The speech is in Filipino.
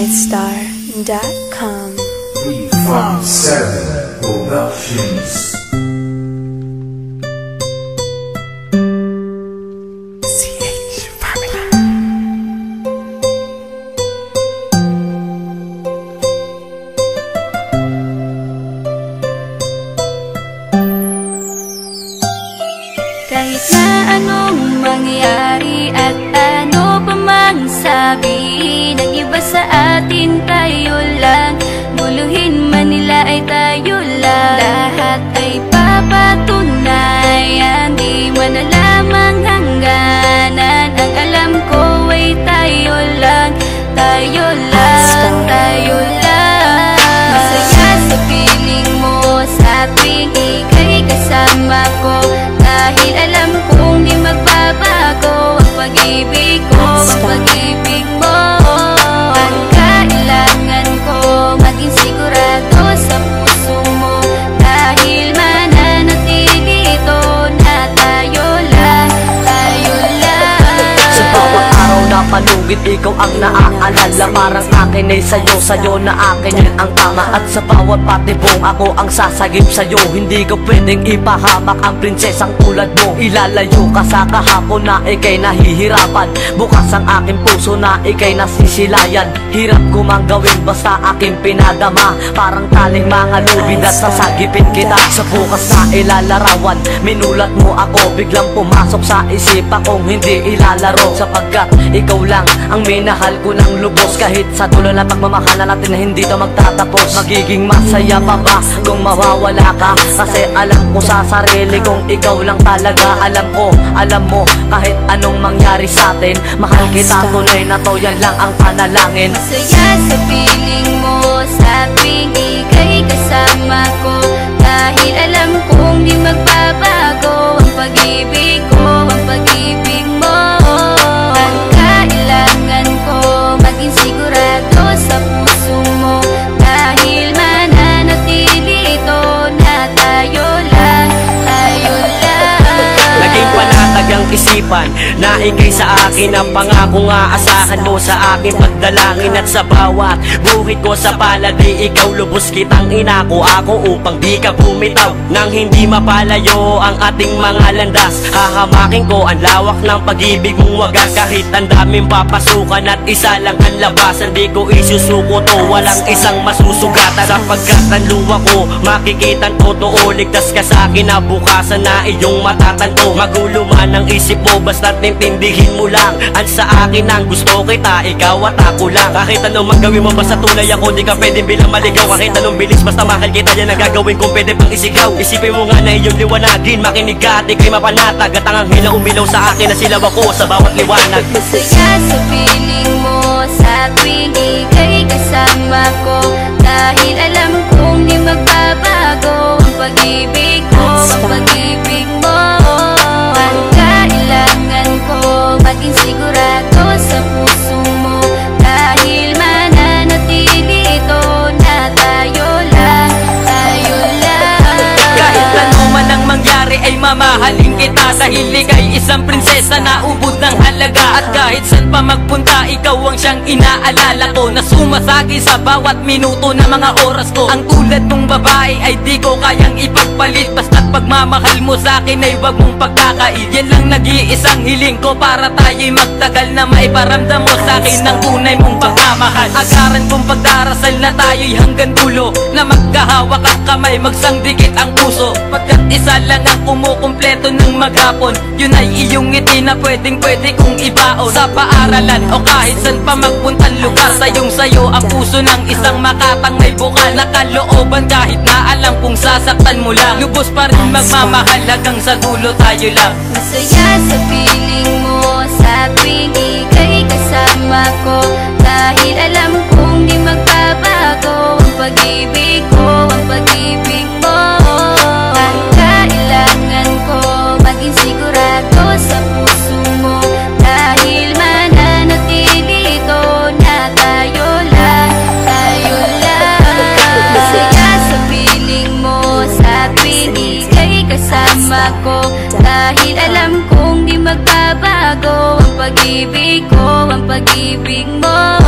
MyStar.com. 357 Productions. Kahit na anong mangyari at ano pa mang sabihin ng iba sa atin, tayo lang. Guluhin man nila ay tayo lang. Lahat ay papatunayan, di man alamang hangganan. Ang alam ko ay tayo lang, tayo lang, tayo lang. Masaya sa piling mo sa tuwing ika'y kasama ko, dahil alam kong di magbabago ang pag-ibig ko, ang pag-ibig mo. Ang kailangan ko maging sigurado sa puso mo, dahil mananatili ito na tayo lang, tayo lang. Sa bawat araw na palugit, ikaw ang naaalala. Parang akin ay sa'yo, sa'yo na akin yun ang tama. At sa bawat patibong ako ang sasagip sa'yo. Hindi ko pwedeng ipahamak ang prinsesang tulad mo. Ilalayo ka sa kahapon na ika'y nahihirapan. Bukas ang aking puso na ika'y nasisilayan. Hirap ko mang gawin basta aking pinadama. Parang taling mga lubid at sasagipin kita. Sa bukas na ilalarawan, minulat mo ako. Biglang pumasok sa isipan kong hindi ilalaro. Sapagkat ikaw lang ang minahal ko ng lubos. Kahit sa dulo na pagmamahalan natin na hindi to magtatapos. Magiging masaya pa ba kung mawawala ka? Kasi alam ko sa sarili kong ikaw lang talaga. Alam mo, kahit anong mangyari sa atin, mahal kita tunay na to, yan lang ang panalangin. Masaya sa piling mo sa tuwing ika'y kasama ko, dahil alam kong di magbabago ang pag-ibig ko, ang pag-ibig mo. Ang kailangan ko maging sigurado sa puso mo, dahil mananatili ito na tayo lang, tayo lang. Naging panatag ang isipan na ikay sa akin ang pangako nga asahan mo sa aking pagdalangin. At sa bawat buhit ko sa paladi, ikaw lubos kitang inako ako upang di ka bumitaw. Nang hindi mapalayo ang ating mga landas, hahamakin ko ang lawak ng pag-ibig mong wagas. Kahit ang daming papasukan at isa lang ang labasan, di ko isusuko to, walang isang masusugatan. Sapagkat ang luwa ko makikitang totoo, ligtas ka sa akin na bukasan na iyong matatanto. Magulo man ang isip mo, basta't nintindihin mo lang ang sa akin ang gusto kita, ikaw at ako lang. Kahit anong magawin mo, basta tunay ako, di ka pwedeng bilang maligaw. Kahit anong bilis, basta mahal kita, yan ang gagawin kung pwede pang isigaw. Isipin mo nga na iyong liwanagin, makinig ka at ika'y mapanatag. At ang anghel na umilaw sa akin na silaw ako sa bawat liwanag. Masaya sa piling mo sa tuwing ika'y kasama ko, dahil alam kong di magbabago ang pag-ibig ko, ang pag-ibig mo. Ang kailangan ko maging sigurado sa puso mo, dahil mananatili ito na tayo lang, tayo lang. Kahit ano man ang mangyari ay mamahalin kita, dahil ika'y isang prinsesa na ubod ng halaga. At kahit saan pa magpunta, ikaw ang siyang inaalala ko, na sumasagi sa bawat minuto na mga oras ko. Ang tulad mong babae ay di ko kayang ipagpalit, basta't pagmamahal mo sa akin ay wag mong pagkakait. Yan lang nag-iisang hiling ko para tayo'y magtagal, na maiparamdam mo sa akin ang tunay mong pagmamahal. Agaran kong pagdarasal na tayo'y hanggang dulo, na magkahawak ang kamay, magsangdikit ang puso. Pagkat isa lang ang kumukumpleto ng maghapon, yun ay iyong ngiti na pwedeng kong ibaon. Sa paaralan o kahit saan pa magpuntang lugar, sayong sayo ang puso ng isang makatang may bukal na kalooban. Kahit na alam kung sasaktan mo lang, lubos pa rin magmamahal hanggang sa dulo tayo lang. Masaya sa piling mo sa tuwing ika'y kasama ko, dahil alam kong di magbabago ang pag-ibig ko, ang pag-ibig mo. Ang kailangan ko maging sigurado sa puso mo, dahil mananatili ito na tayo lang, tayo lang. Masaya sa piling mo sa tuwing ika'y kasama ko, dahil alam kong di magbabago ang pag-ibig ko, ang pag-ibig mo.